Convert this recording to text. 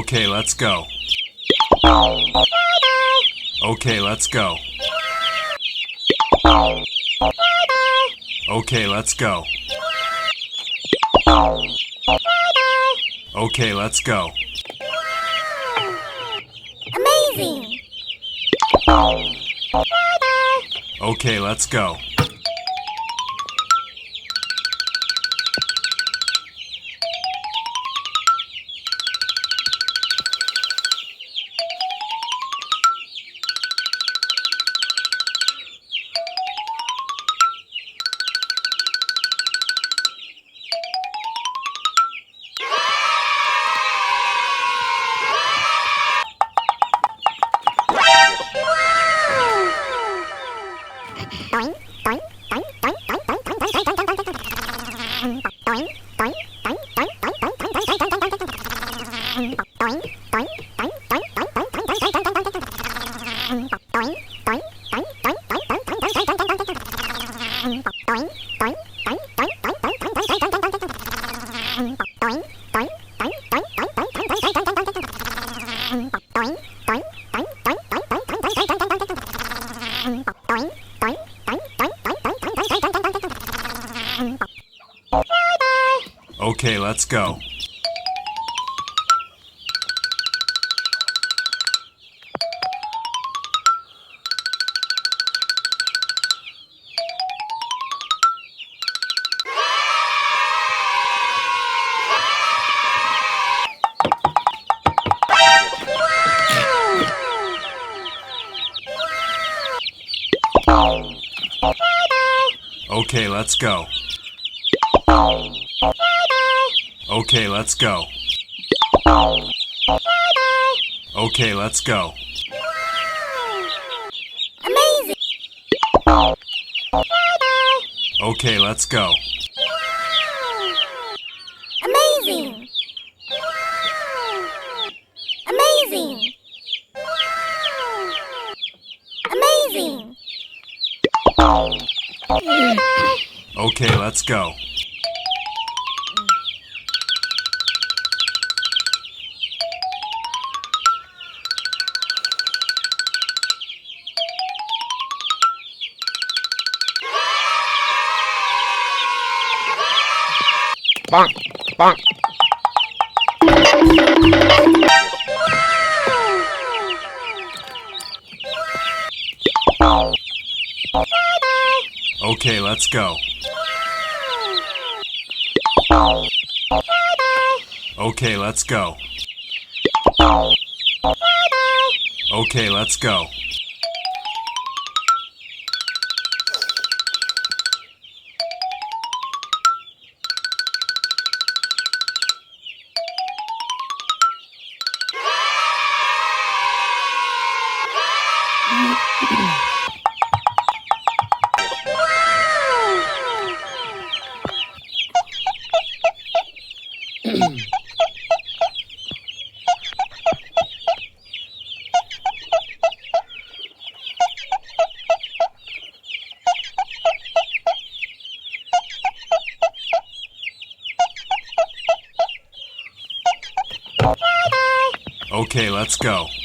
Okay, let's go. Okay, let's go. Okay, let's go. Okay, let's go. Amazing! Okay, let's go. Okay, let's go. Okay, let's go. Okay, let's go. Okay, let's go. Amazing! Okay, let's go. Amazing! Amazing! Amazing! Okay, let's go. Bonk, bonk. Okay, let's go. Okay, let's go. Okay, let's go. Okay, let's go.